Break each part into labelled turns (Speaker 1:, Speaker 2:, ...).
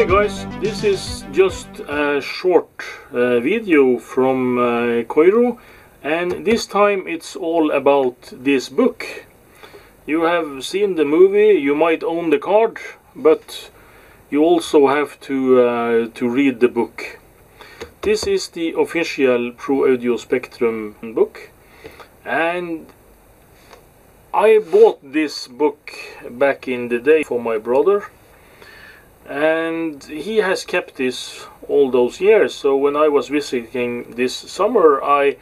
Speaker 1: guys, this is just a short video from Koiro, and this time it's all about this book. You have seen the movie, you might own the card, but you also have to read the book. This is the official Pro Audio Spectrum book, and I bought this book back in the day for my brother, and he has kept this all those years. So when I was visiting this summer, I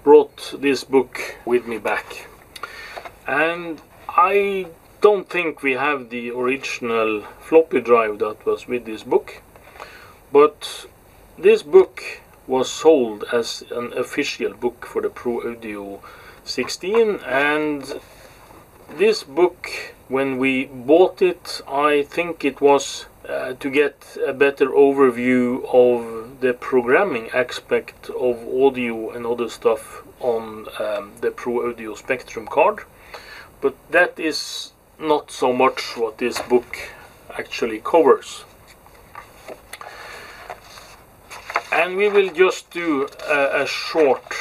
Speaker 1: brought this book with me back. And I don't think we have the original floppy drive that was with this book, but this book was sold as an official book for the Pro Audio 16, and this book, when we bought it, I think it was to get a better overview of the programming aspect of audio and other stuff on the Pro Audio Spectrum card. But that is not so much what this book actually covers. And we will just do a short,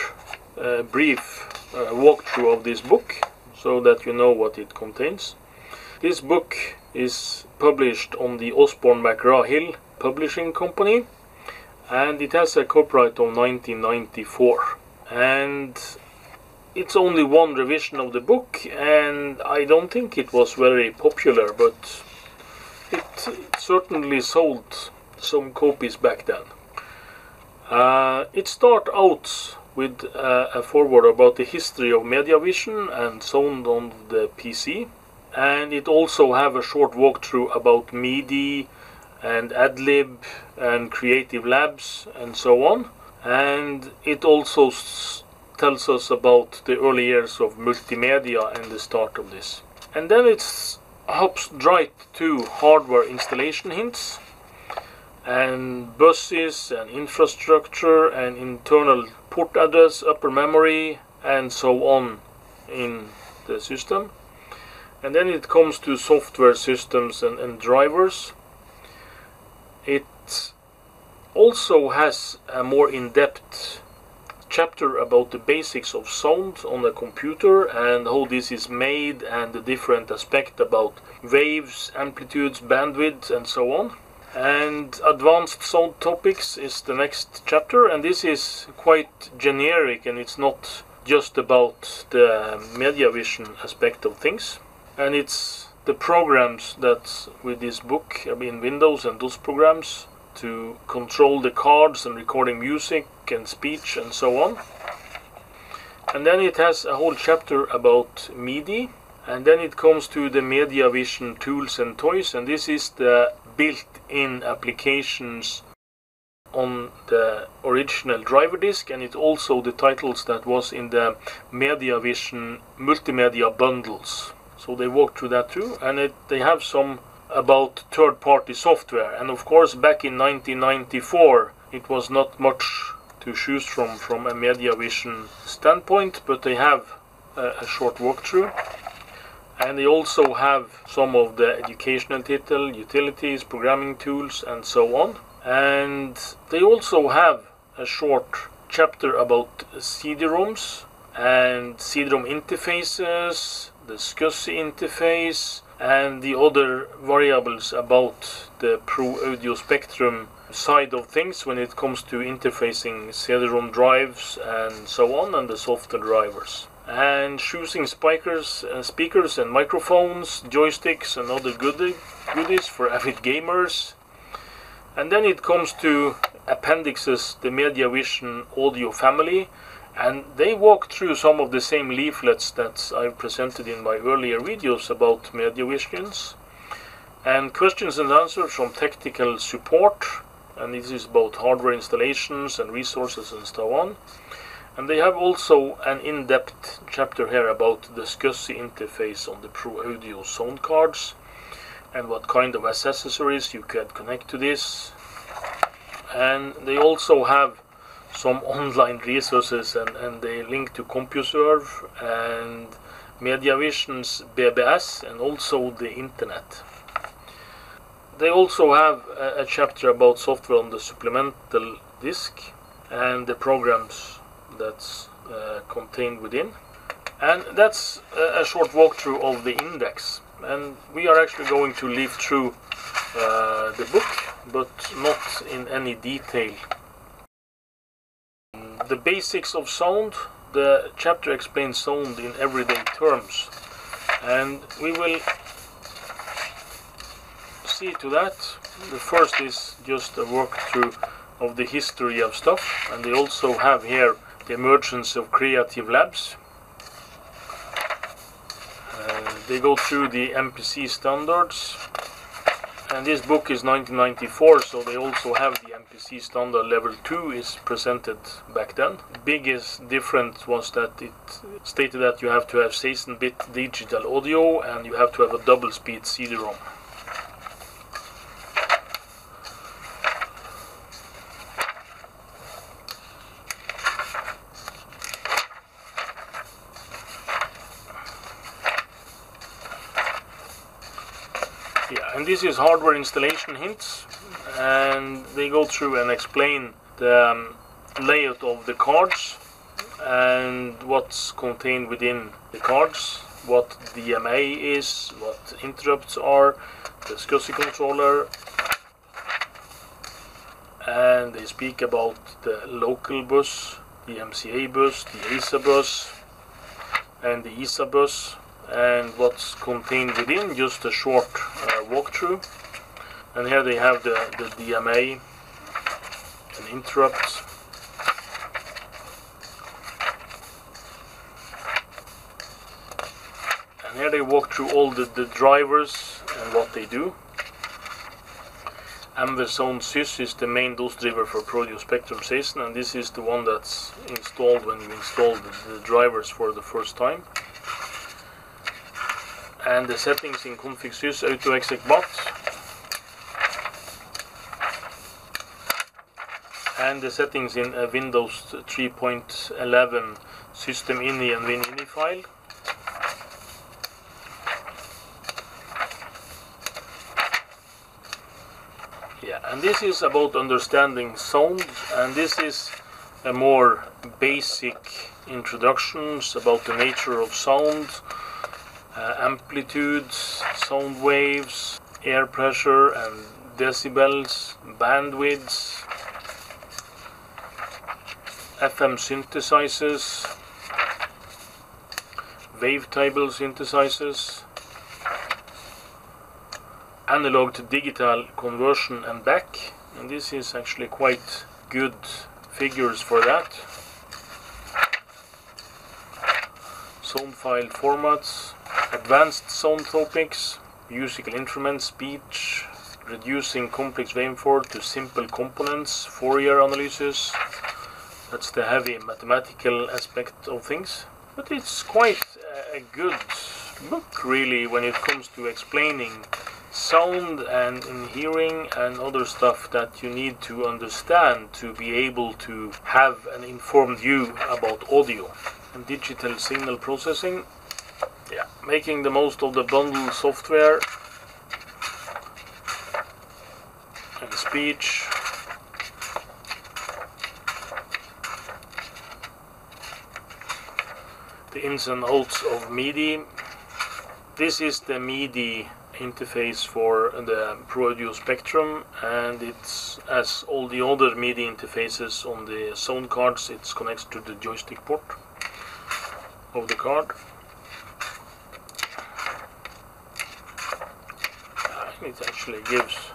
Speaker 1: brief walkthrough of this book, so that you know what it contains. This book is published on the Osborne McGraw-Hill Publishing Company, and it has a copyright of 1994. And it's only one revision of the book, and I don't think it was very popular, but it certainly sold some copies back then. It starts out with a foreword about the history of MediaVision and sound on the PC, and it also have a short walkthrough about MIDI and AdLib and Creative Labs and so on, and it also tells us about the early years of multimedia and the start of this. And then it hops right to hardware installation hints and buses and infrastructure and internal port address, upper memory, and so on in the system. And then it comes to software systems and drivers. It also has a more in-depth chapter about the basics of sound on a computer and how this is made, and the different aspects about waves, amplitudes, bandwidth, and so on. And advanced sound topics is the next chapter, and this is quite generic, and it's not just about the MediaVision aspect of things. And it's the programs that with this book, I mean Windows and those programs to control the cards and recording music and speech and so on. And then it has a whole chapter about MIDI, and then it comes to the MediaVision tools and toys, and this is the built-in applications on the original driver disk, and it's also the titles that was in the MediaVision multimedia bundles. So they walk through that too, and they have some about third-party software. And of course, back in 1994, it was not much to choose from a MediaVision standpoint, but they have a short walkthrough. And they also have some of the educational title, utilities, programming tools, and so on. And they also have a short chapter about CD-ROMs and CD-ROM interfaces, the SCSI interface, and the other variables about the Pro Audio Spectrum side of things when it comes to interfacing CD-ROM drives and so on, and the software drivers. And choosing speakers and microphones, joysticks, and other goodies for avid gamers. And then it comes to appendixes, the MediaVision audio family, and they walk through some of the same leaflets that I've presented in my earlier videos about MediaVisions, and questions and answers from technical support, and this is about hardware installations and resources and so on. And they have also an in-depth chapter here about the SCSI interface on the Pro Audio sound cards, and what kind of accessories you can connect to this. And they also have some online resources, and they link to CompuServe and MediaVision's BBS, and also the internet. They also have a chapter about software on the supplemental disk and the programs that's contained within. And that's a short walkthrough of the index. And we are actually going to leaf through the book, but not in any detail. The basics of sound. The chapter explains sound in everyday terms, and we will see to that. The first is just a walkthrough of the history of stuff, and they also have here the emergence of creative labs. They go through the MPC standards. And this book is 1994, so they also have the MPC standard level 2 is presented back then. The biggest difference was that it stated that you have to have 16-bit digital audio and you have to have a double-speed CD-ROM. And this is hardware installation hints, and they go through and explain the layout of the cards and what's contained within the cards, what DMA is, what interrupts are, the SCSI controller, and they speak about the local bus, the MCA bus, the ASA bus, and the ISA bus, and what's contained within, just a short walkthrough. And here they have the DMA and interrupts. And here they walk through all the drivers and what they do. Amverzone Sys is the main DOS driver for Pro-Audio Spectrum Season, and this is the one that's installed when you install the drivers for the first time. And the settings in config sys AutoExec-BAT, and the settings in Windows 3.11 system.ini and WinIni file. Yeah, and this is about understanding sound, and this is a more basic introductions about the nature of sound. Amplitudes, sound waves, air pressure and decibels, bandwidths, FM synthesizers, wavetable synthesizers, analog to digital conversion and back, and this is actually quite good figures for that. Sound file formats, advanced sound topics, musical instruments, speech, reducing complex waveform to simple components, Fourier analysis. That's the heavy mathematical aspect of things. But it's quite a good book, really, when it comes to explaining sound and in hearing and other stuff that you need to understand to be able to have an informed view about audio. And digital signal processing, yeah, making the most of the bundle software and speech. The ins and outs of MIDI. This is the MIDI interface for the Pro-Audio Spectrum, and it's, as all the other MIDI interfaces on the sound cards, it's connected to the joystick port of the card. It actually gives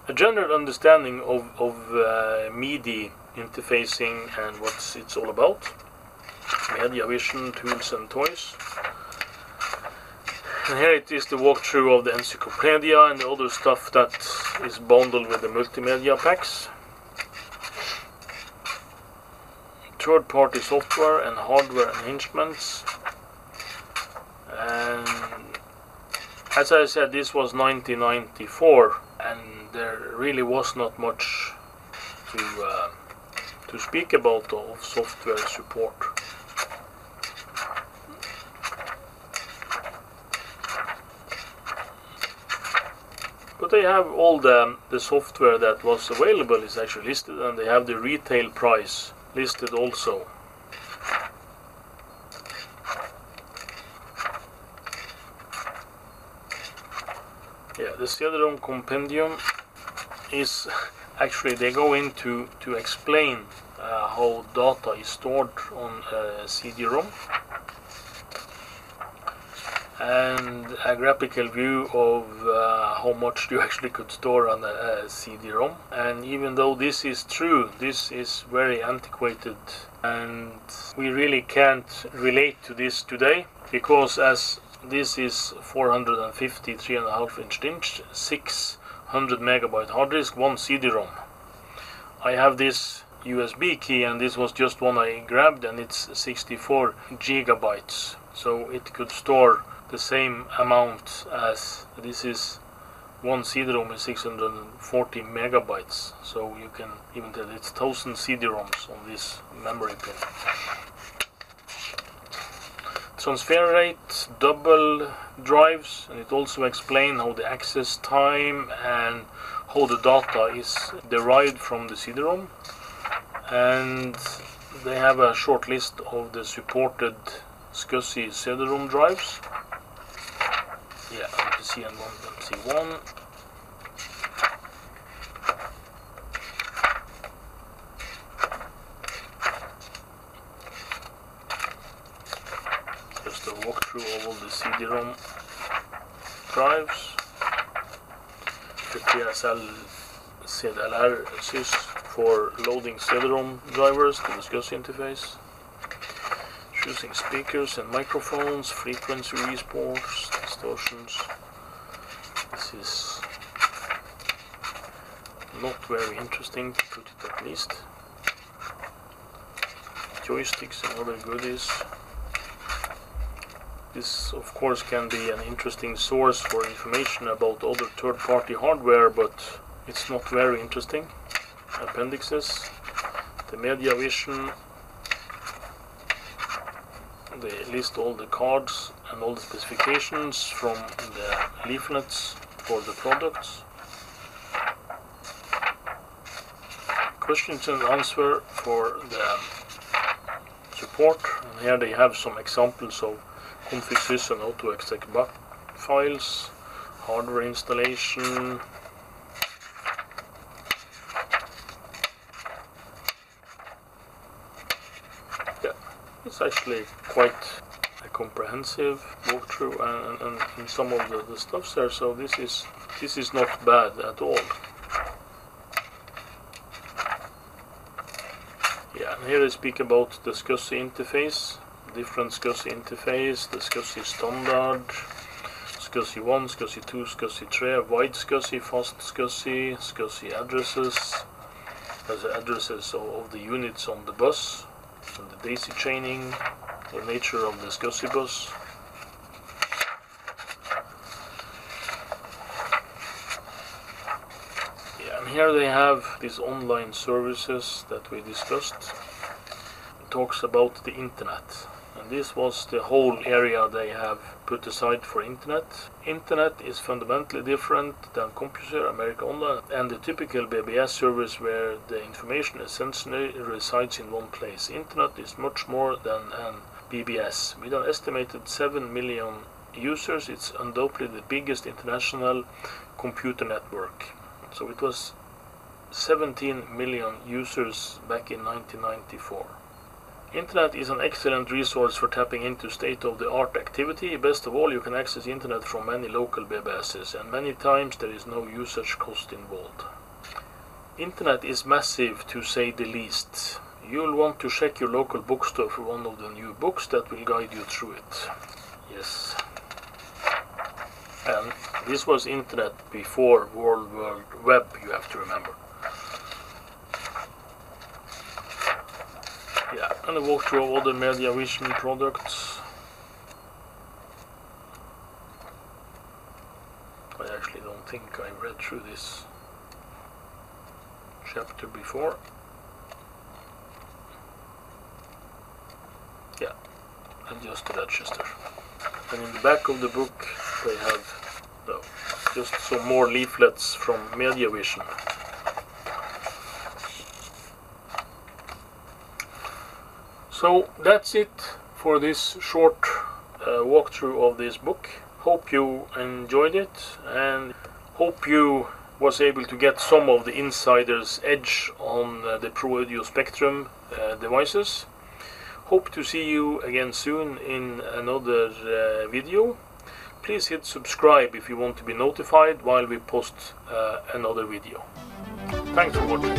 Speaker 1: a general understanding of MIDI interfacing and what it's all about. Media Vision, tools and toys. And here it is the walkthrough of the encyclopedia and the other stuff that is bundled with the multimedia packs. Third-party software and hardware arrangements. And as I said, this was 1994, and there really was not much to speak about of software support. but they have all the software that was available is actually listed, and they have the retail price listed also. Yeah, the CD-ROM compendium is actually, they go into to explain how data is stored on a CD-ROM, and a graphical view of how much you actually could store on a CD-ROM. And even though this is true, this is very antiquated, and we really can't relate to this today, because as this is 450 3.5 inch 600 megabyte hard disk, one CD-ROM. I have this USB key, and this was just one I grabbed, and it's 64 gigabytes, so it could store the same amount as this is. One CD-ROM is 640 megabytes, so you can even tell it's 1000 CD-ROMs on this memory pin. Transfer rate, double drives, and it also explains how the access time and how the data is derived from the CD-ROM. And they have a short list of the supported SCSI CD-ROM drives. Yeah, MPC and MC1. Just a walkthrough of all the CD-ROM drives. The TSL CDLR sys for loading CD-ROM drivers to the SCSI interface. Choosing speakers and microphones, frequency response, distortions. This is not very interesting, to put it at least. Joysticks and other goodies. This of course can be an interesting source for information about other third-party hardware, but it's not very interesting. Appendixes, the MediaVision. They list all the cards and all the specifications from the leaflets for the products. Questions and answer for the support. And here they have some examples of config sys and how to extract back files, hardware installation. It's actually quite a comprehensive walkthrough and some of the stuff there, so this is not bad at all. Yeah, and here they speak about the SCSI interface, different SCSI interface, the SCSI standard, SCSI 1, SCSI 2, SCSI 3, wide SCSI, fast SCSI, SCSI addresses, as the addresses of the units on the bus, and the daisy chaining, the nature of the SCSI bus. Yeah, and here they have these online services that we discussed. It talks about the internet, and this was the whole area they have put aside for internet. Internet is fundamentally different than CompuServe, America Online, and the typical BBS service where the information essentially resides in one place. Internet is much more than an BBS. With an estimated 7 million users, it's undoubtedly the biggest international computer network. So it was 17 million users back in 1994. Internet is an excellent resource for tapping into state-of-the-art activity. Best of all, you can access internet from many local BBSs, and many times there is no usage cost involved. Internet is massive, to say the least. You'll want to check your local bookstore for one of the new books that will guide you through it. Yes. And this was internet before World Wide Web, you have to remember. Yeah, and a walkthrough of other MediaVision products. I actually don't think I read through this chapter before. Yeah, and just the register. And in the back of the book they have just some more leaflets from MediaVision. So that's it for this short walkthrough of this book. Hope you enjoyed it, and hope you was able to get some of the insider's edge on the Pro Audio Spectrum devices. Hope to see you again soon in another video. Please hit subscribe if you want to be notified while we post another video. Thanks for watching.